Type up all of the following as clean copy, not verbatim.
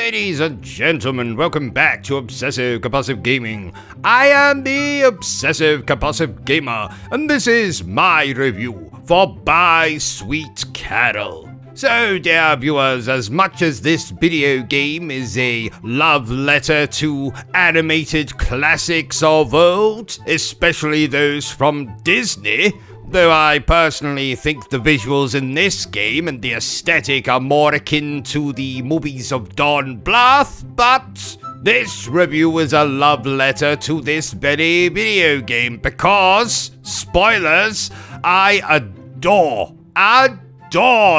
Ladies and gentlemen, welcome back to Obsessive Compulsive Gaming. I am the Obsessive Compulsive Gamer, and this is my review for BYE SWEET CAROLE. So, dear viewers, as much as this video game is a love letter to animated classics of old, especially those from Disney, though I personally think the visuals in this game and the aesthetic are more akin to the movies of Don Bluth, but this review is a love letter to this very video game because, spoilers, I adore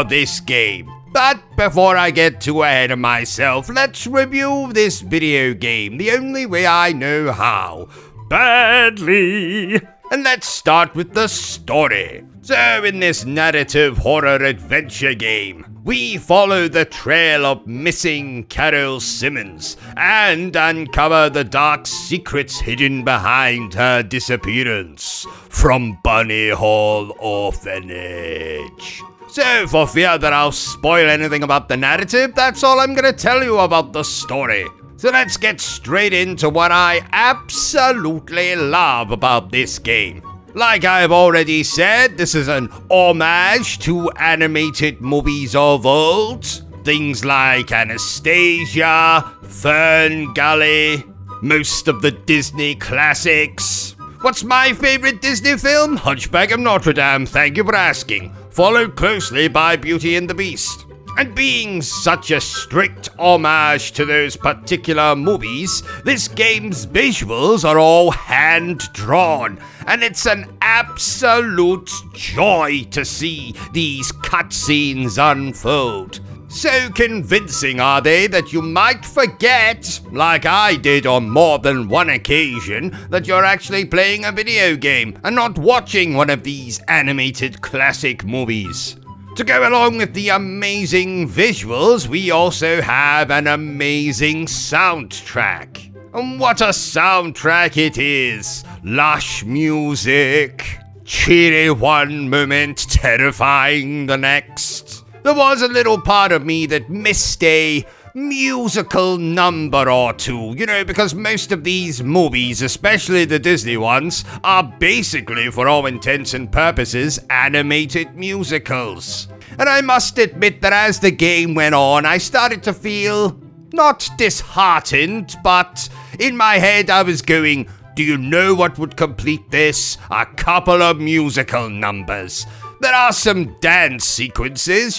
this game. But before I get too ahead of myself, let's review this video game the only way I know how. Badly. And let's start with the story. So in this narrative horror adventure game, we follow the trail of missing Carol Simmons and uncover the dark secrets hidden behind her disappearance from Bunny Hall Orphanage. So for fear that I'll spoil anything about the narrative, that's all I'm gonna tell you about the story. So let's get straight into what I absolutely love about this game. Like I've already said, this is an homage to animated movies of old. Things like Anastasia, Fern Gully, most of the Disney classics. What's my favorite Disney film? Hunchback of Notre Dame, thank you for asking. Followed closely by Beauty and the Beast. And being such a strict homage to those particular movies, this game's visuals are all hand-drawn, and it's an absolute joy to see these cutscenes unfold. So convincing are they that you might forget, like I did on more than one occasion, that you're actually playing a video game and not watching one of these animated classic movies. To go along with the amazing visuals, we also have an amazing soundtrack. And what a soundtrack it is! Lush music, cheery one moment, terrifying the next. There was a little part of me that missed a musical number or two, because most of these movies, especially the Disney ones, are basically, for all intents and purposes, animated musicals. And I must admit that as the game went on, I started to feel not disheartened, but in my head I was going, do you know what would complete this? A couple of musical numbers. There are some dance sequences,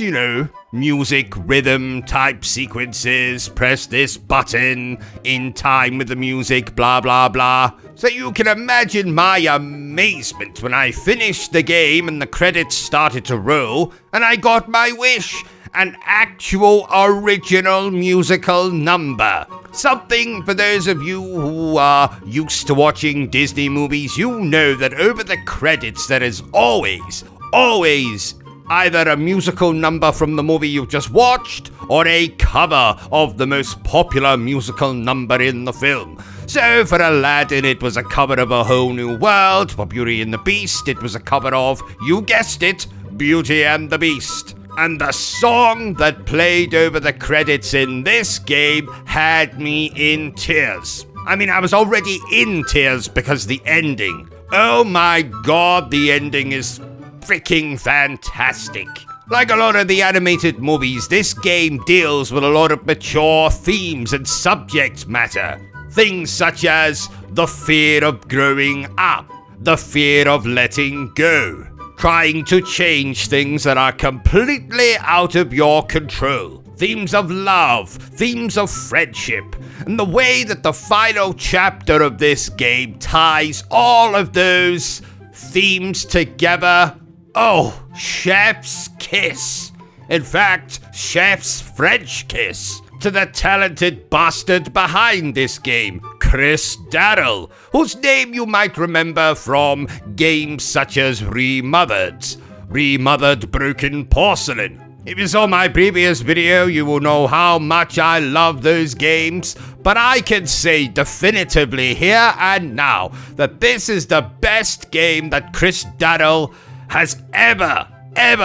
music rhythm type sequences, press this button, in time with the music, blah blah blah. So you can imagine my amazement when I finished the game and the credits started to roll and I got my wish, an actual original musical number. Something for those of you who are used to watching Disney movies, you know that over the credits there is always either a musical number from the movie you've just watched or a cover of the most popular musical number in the film. So for Aladdin it was a cover of A Whole New World, for Beauty and the Beast it was a cover of, you guessed it, Beauty and the Beast. And the song that played over the credits in this game had me in tears. I mean, I was already in tears because the ending. Oh my god, the ending is freaking fantastic. Like a lot of the animated movies, this game deals with a lot of mature themes and subject matter. Things such as the fear of growing up, the fear of letting go, trying to change things that are completely out of your control, themes of love, themes of friendship, and the way that the final chapter of this game ties all of those themes together. Oh, chef's kiss. In fact, chef's French kiss to the talented bastard behind this game, Chris Daryl, whose name you might remember from games such as Remothered Broken Porcelain. If you saw my previous video, you will know how much I love those games, but I can say definitively here and now that this is the best game that Chris Daryl has ever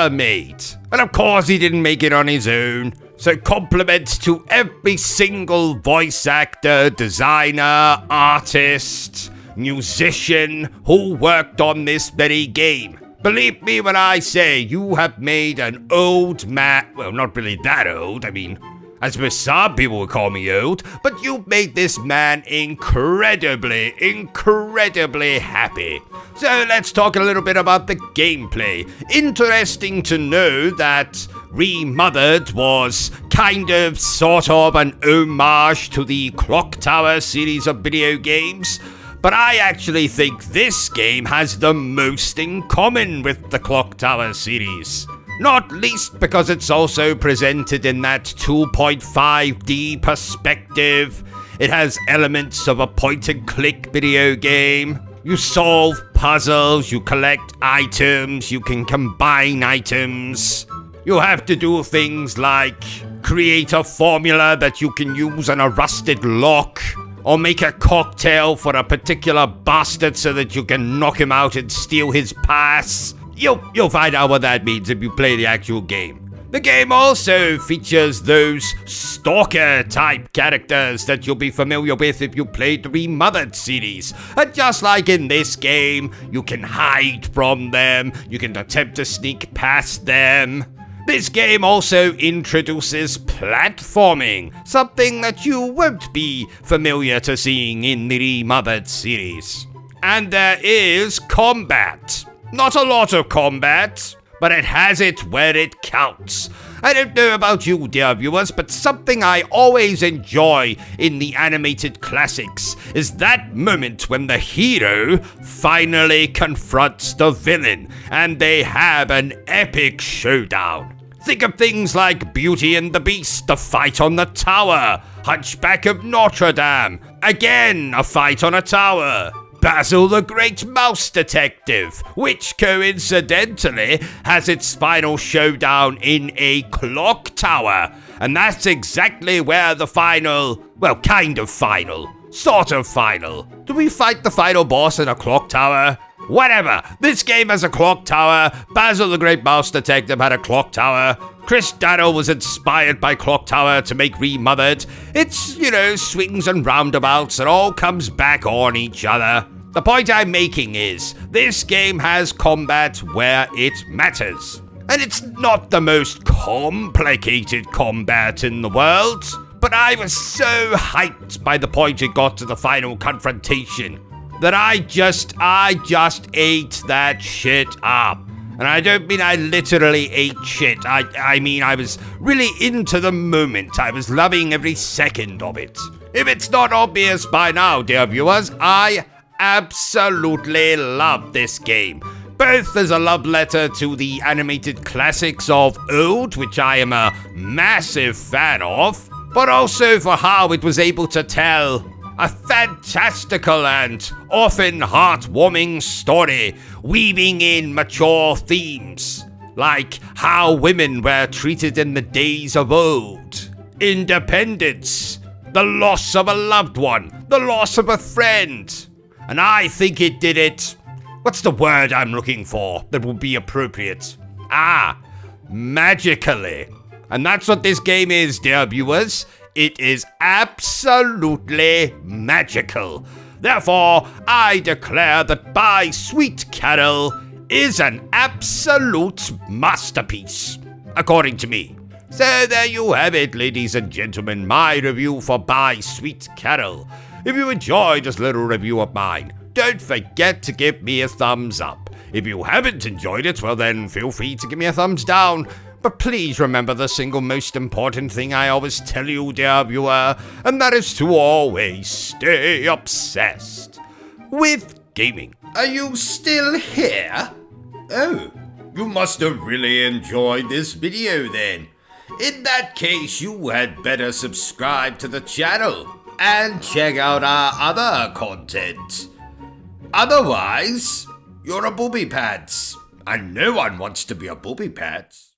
made. And of course he didn't make it on his own. So compliments to every single voice actor, designer, artist, musician who worked on this very game. Believe me when I say you have made an old man, well, not really that old, I suppose some people would call me old, but you made this man incredibly happy. So let's talk a little bit about the gameplay. Interesting to know that Remothered was sort of an homage to the Clock Tower series of video games, but I actually think this game has the most in common with the Clock Tower series. Not least because it's also presented in that 2.5D perspective. It has elements of a point-and-click video game. You solve puzzles, you collect items, you can combine items. You have to do things like create a formula that you can use on a rusted lock, or make a cocktail for a particular bastard so that you can knock him out and steal his pass. You'll find out what that means if you play the actual game. The game also features those stalker-type characters that you'll be familiar with if you played the Remothered series. And just like in this game, you can hide from them, you can attempt to sneak past them. This game also introduces platforming, something that you won't be familiar to seeing in the Remothered series. And there is combat. Not a lot of combat, but it has it where it counts. I don't know about you, dear viewers, but something I always enjoy in the animated classics is that moment when the hero finally confronts the villain and they have an epic showdown. Think of things like Beauty and the Beast, the fight on the tower, Hunchback of Notre Dame, again a fight on a tower, Basil the Great Mouse Detective, which coincidentally has its final showdown in a clock tower. And that's exactly where the final, well, kind of final, sort of final. Do we fight the final boss in a clock tower? Whatever, this game has a clock tower, Basil the Great Mouse Detective had a clock tower, Chris Daryl was inspired by Clock Tower to make Remothered. It's, swings and roundabouts, it all comes back on each other. The point I'm making is, this game has combat where it matters. And it's not the most complicated combat in the world, but I was so hyped by the point it got to the final confrontation that I just ate that shit up. And I don't mean I literally ate shit. I mean I was really into the moment. I was loving every second of it. If it's not obvious by now, dear viewers, I absolutely love this game. Both as a love letter to the animated classics of old, which I am a massive fan of, but also for how it was able to tell a fantastical and often heartwarming story, weaving in mature themes, like how women were treated in the days of old, independence, the loss of a loved one, the loss of a friend. And I think it did it, what's the word I'm looking for that would be appropriate? Magically. And that's what this game is, dear viewers. It is absolutely magical. Therefore, I declare that BYE SWEET CAROLE is an absolute masterpiece, according to me. So there you have it, ladies and gentlemen, my review for BYE SWEET CAROLE. If you enjoyed this little review of mine, don't forget to give me a thumbs up. If you haven't enjoyed it, well then feel free to give me a thumbs down. But please remember the single most important thing I always tell you, dear viewer, and that is to always stay obsessed with gaming. Are you still here? Oh, you must have really enjoyed this video then. In that case, you had better subscribe to the channel and check out our other content. Otherwise, you're a booby pants, and no one wants to be a booby pants.